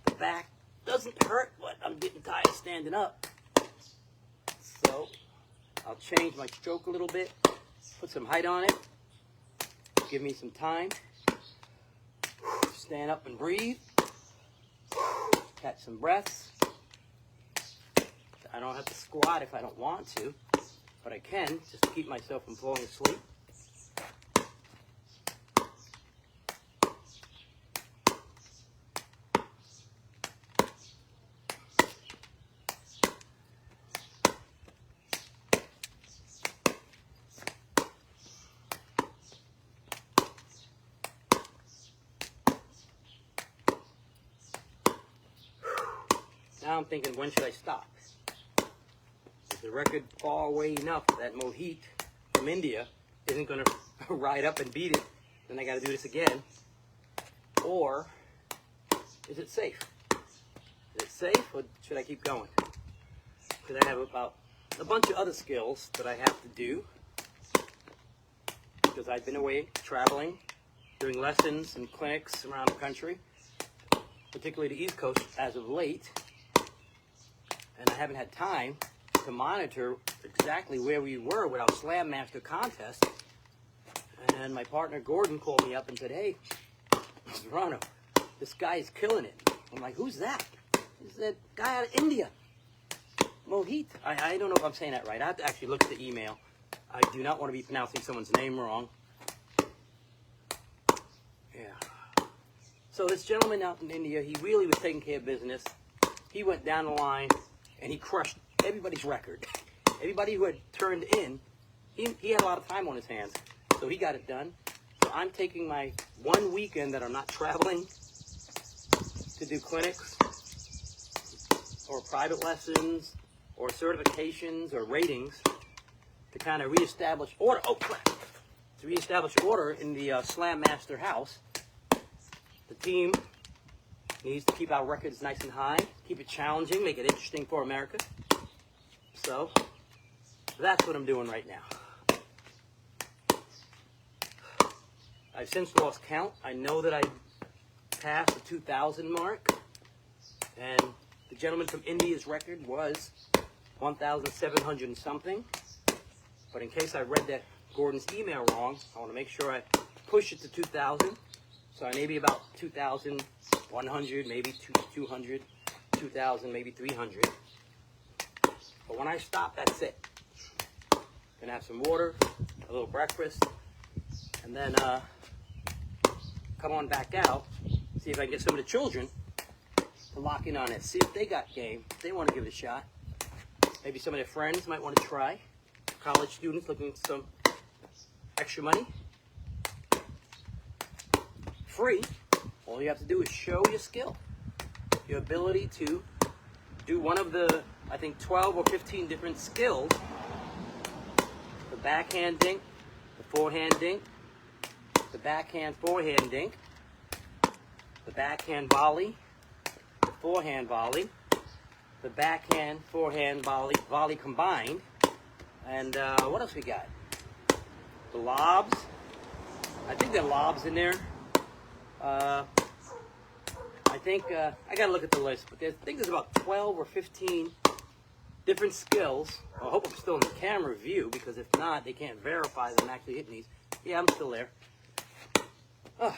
The back doesn't hurt, but I'm getting tired standing up. So I'll change my stroke a little bit, put some height on it, give me some time. Stand up and breathe. Catch some breaths. I don't have to squat if I don't want to, but I can just to keep myself from falling asleep. now I'm thinking, when should I stop? Is the record far away enough that Mohit from India isn't going to ride up and beat it? Then I got to do this again. Or is it safe? Is it safe, or should I keep going? Because I have about a bunch of other skills that I have to do. Because I've been away traveling, doing lessons and clinics around the country, particularly the East Coast as of late. And I haven't had time to monitor exactly where we were with our Slam Master contest. And my partner Gordon called me up and said, "Hey, Serrano, this guy is killing it." I'm like, "Who's that?" He's that guy out of India, Mohit. I don't know if I'm saying that right. I have to actually look at the email. I do not want to be pronouncing someone's name wrong. Yeah. So this gentleman out in India, he really was taking care of business. He went down the line and he crushed everybody's record. Everybody who had turned in, he had a lot of time on his hands. So he got it done. So I'm taking my one weekend that I'm not traveling to do clinics or private lessons or certifications or ratings to kind of reestablish order. Oh, crap. To reestablish order in the Slam Master house. The team needs to keep our records nice and high, keep it challenging, make it interesting for America. So that's what I'm doing right now. I've since lost count. I know that I passed the 2,000 mark, and the gentleman from India's record was 1,700 and something. But in case I read that Gordon's email wrong, I want to make sure I push it to 2,000. So I may be about 2,100, maybe 200, 2,000, maybe 300. But when I stop, that's it. Gonna have some water, a little breakfast, and then come on back out, see if I can get some of the children to lock in on it, see if they got game, if they want to give it a shot. Maybe some of their friends might want to try. College students looking for some extra money. Free. All you have to do is show your skill, your ability to do one of the, I think, 12 or 15 different skills. The backhand dink, the forehand dink, the backhand forehand dink, the backhand volley, the forehand volley, the backhand forehand volley combined, and what else we got? The lobs. I think there are lobs in there. I think, I gotta look at the list, but I think there's about 12 or 15 different skills. I hope I'm still in the camera view, because if not, they can't verify that I'm actually hitting these. Yeah, I'm still there. Oh.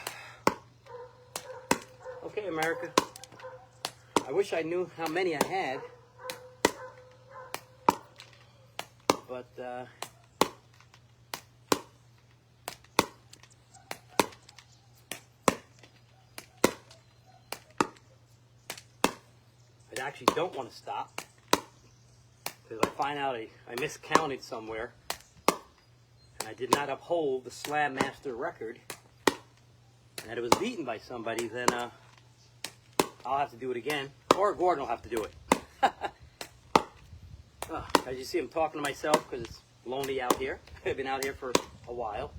Okay, America. I wish I knew how many I had, but, I actually don't want to stop, because I find out I miscounted somewhere and I did not uphold the Slam Master record, and that it was beaten by somebody. Then I'll have to do it again, or Gordon will have to do it. As you see, I'm talking to myself because it's lonely out here. I've been out here for a while.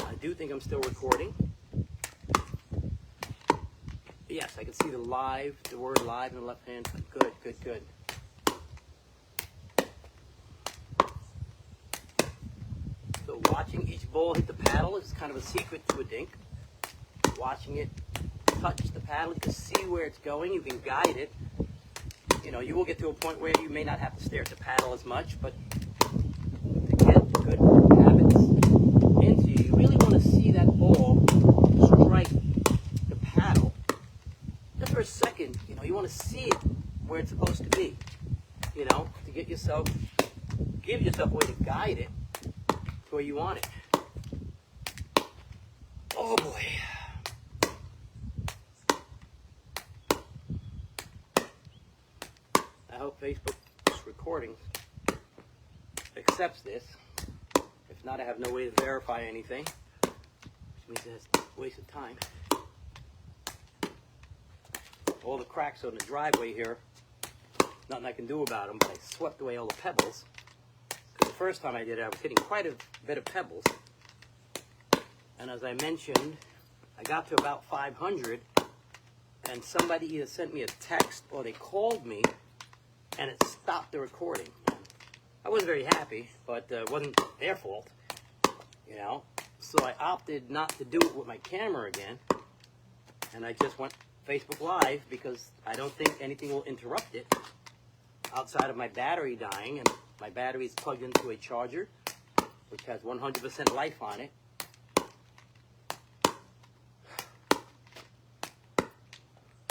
I do think I'm still recording. Yes, I can see the word live in the left hand. Good, good, good. So watching each ball hit the paddle is kind of a secret to a dink. Watching it touch the paddle, you can see where it's going, you can guide it. You know, you will get to a point where you may not have to stare at the paddle as much, but to get good habits into you, you really want to see that ball strike the paddle. Just for a second, you know, you want to see it where it's supposed to be, you know, to give yourself a way to guide it to where you want it. Oh boy. I hope Facebook's recording accepts this. If not, I have no way to verify anything, which means it's a waste of time. all the cracks on the driveway here. Nothing I can do about them, but I swept away all the pebbles. Because the first time I did it, I was hitting quite a bit of pebbles. And as I mentioned, I got to about 500, and somebody either sent me a text or they called me, and it stopped the recording. I wasn't very happy, but it wasn't their fault, you know. So I opted not to do it with my camera again, and I just went Facebook Live because I don't think anything will interrupt it outside of my battery dying, and my battery is plugged into a charger, which has 100% life on it.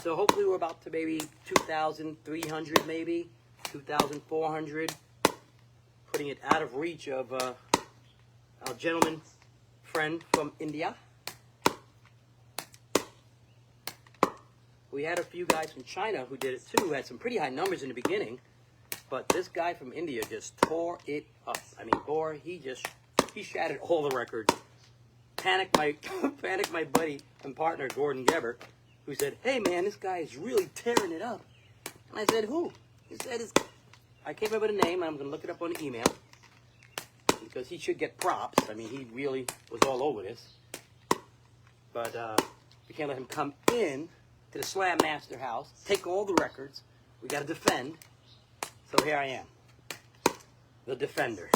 So hopefully we're about to maybe 2,300, maybe 2,400, putting it out of reach of our gentleman friend from India. We had a few guys from China who did it too, who had some pretty high numbers in the beginning, but this guy from India just tore it up. I mean, boy, he shattered all the records. Panicked my buddy and partner, Gordon Gebert, who said, "Hey man, this guy is really tearing it up." And I said, "Who?" He said, I can't remember the name, and I'm going to look it up on the email, because he should get props. I mean, he really was all over this. But we can't let him come in to the Slam Master house, take all the records. We got to defend. So here I am, the defender.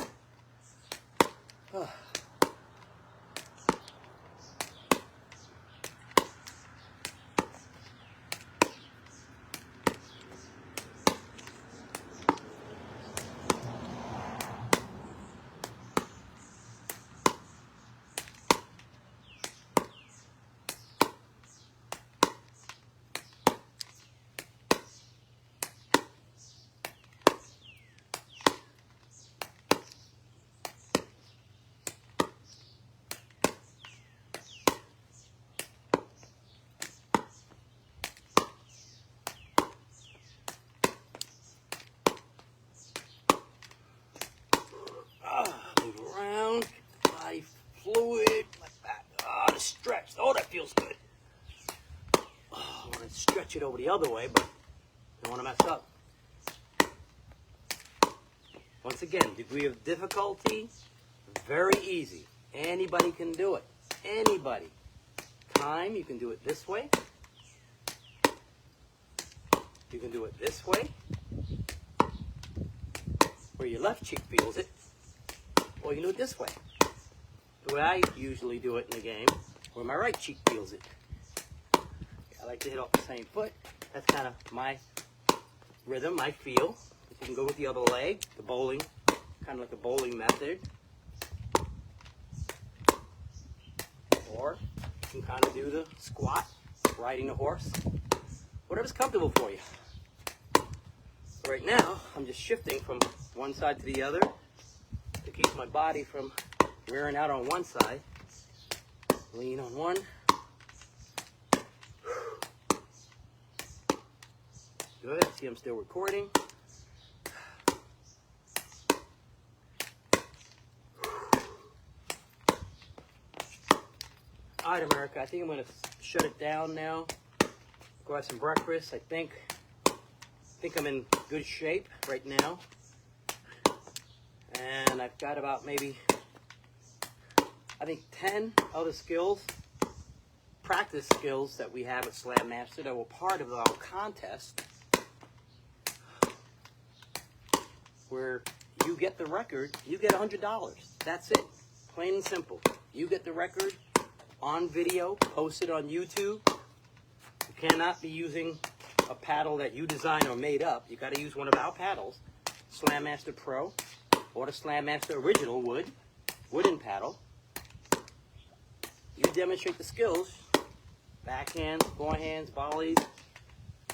Move around, body fluid, like that. Oh, the stretch. Oh, that feels good. Oh, I want to stretch it over the other way, but I don't want to mess up. Once again, degree of difficulty, very easy. Anybody can do it. Anybody. Time, you can do it this way. You can do it this way, where your left cheek feels it. Or you can do it this way, the way I usually do it in the game, where my right cheek feels it. I like to hit off the same foot. That's kind of my rhythm, my feel. You can go with the other leg, the bowling, kind of like a bowling method. Or you can kind of do the squat, riding a horse, whatever's comfortable for you. Right now, I'm just shifting from one side to the other to keep my body from wearing out on one side. Lean on one. Good. See, I'm still recording. All right, America, I think I'm going to shut it down now. Go have some breakfast. I think I'm in good shape right now. And I've got about maybe, I think 10 other skills, practice skills that we have at Slam Master that were part of our contest, where you get the record, you get $100. That's it. Plain and simple. You get the record on video, posted on YouTube. You cannot be using a paddle that you designed or made up. You got to use one of our paddles, Slam Master Pro, or the Slam Master Original wooden paddle. You demonstrate the skills, backhands, forehands, volleys.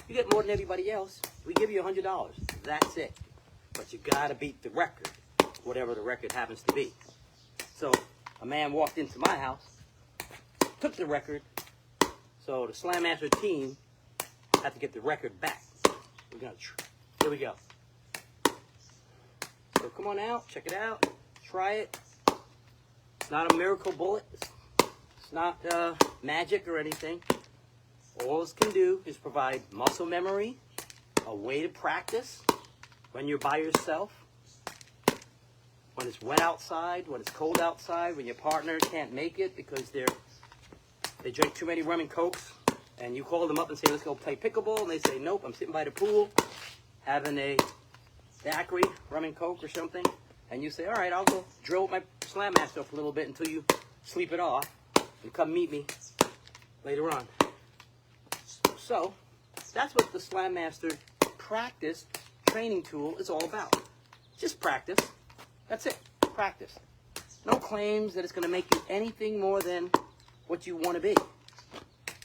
You get more than everybody else. We give you $100. That's it. But you got to beat the record, whatever the record happens to be. So a man walked into my house, took the record. So the Slam Master team had to get the record back. We're gonna here we go. So come on out, check it out, try it. It's not a miracle bullet. It's not magic or anything. All this can do is provide muscle memory, a way to practice when you're by yourself, when it's wet outside, when it's cold outside, when your partner can't make it because they drink too many rum and cokes, and you call them up and say, let's go play pickleball, and they say, nope, I'm sitting by the pool having a daiquiri, rum and coke or something, and you say, all right, I'll go drill with my Slam Master up a little bit until you sleep it off, and come meet me later on. So, that's what the Slam Master practice training tool is all about. Just practice. That's it. Practice. No claims that it's going to make you anything more than what you want to be.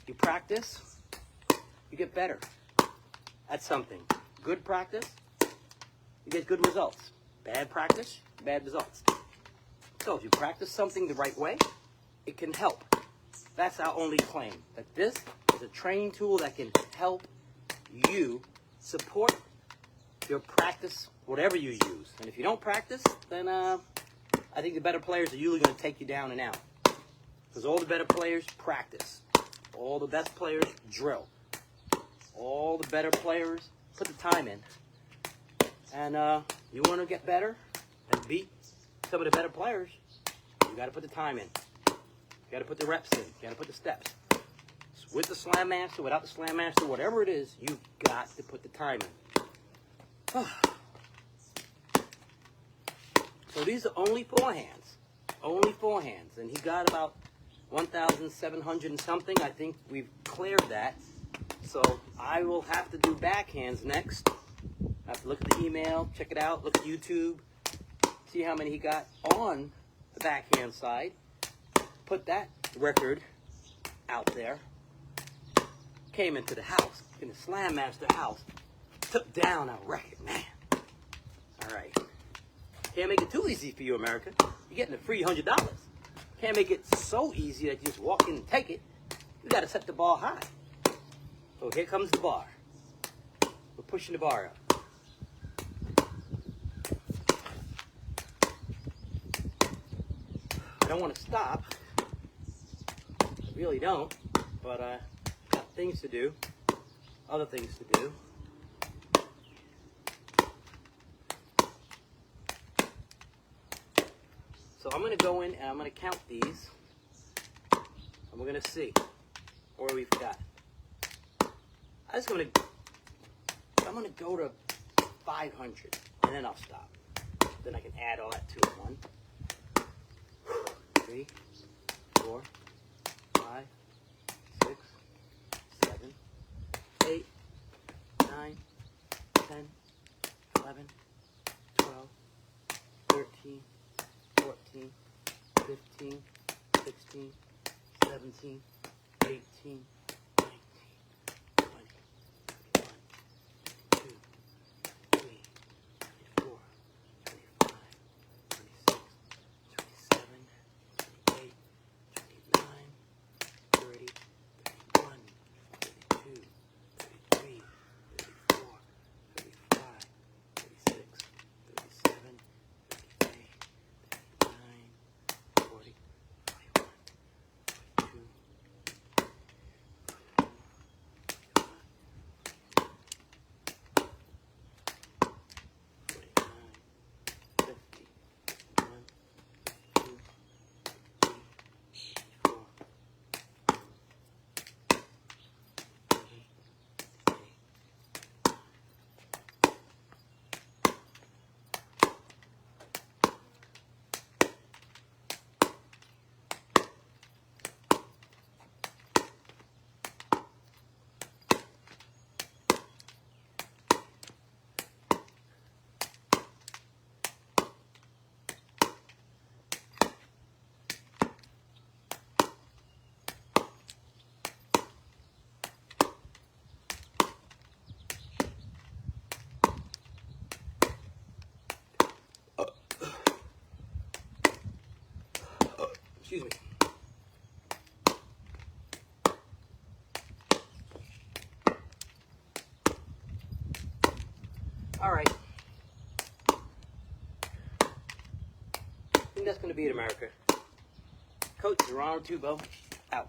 You practice, you get better at something. Good practice, you get good results. Bad practice, bad results. So if you practice something the right way, it can help. That's our only claim, that this is a training tool that can help you support your practice, whatever you use. And if you don't practice, then I think the better players are usually going to take you down and out. Because all the better players practice. All the best players drill. All the better players put the time in. And you want to get better and beat some of the better players, you got to put the time in. You got to put the reps in. You got to put the steps. With the Slam Master, without the Slam Master, whatever it is, you've got to put the time in. So these are only forehands. Only forehands. And he got about 1,700 and something. I think we've cleared that. So I will have to do backhands next. I have to look at the email, check it out, look at YouTube, see how many he got on the backhand side. Put that record out there. Came into the house, in the Slam Master house, took down our record, man. All right. Can't make it too easy for you, America. You're getting a free $100. Can't make it so easy that you just walk in and take it. You got to set the bar high. So here comes the bar. We're pushing the bar up. I don't want to stop. I really don't. But got things to do. Other things to do. So I'm going to go in and I'm going to count these. And we're going to see where we've got. I'm going to go to 500 and then I'll stop. Then I can add all that to it. 1, 3, 4, 5, 6, 7, 8, 9, 10, 11, 12, 13, 14, 15, 16, 17, 18, 19, 20, 21, 22, 23, 24, 25, 26, 27, 28, 29, 30, 31, 32, 33, 34, 35, 36, 37, 38, 39, 40, 41, 42, excuse me. All right. I think that's going to be it, America. Coach Ronald Tubo, out.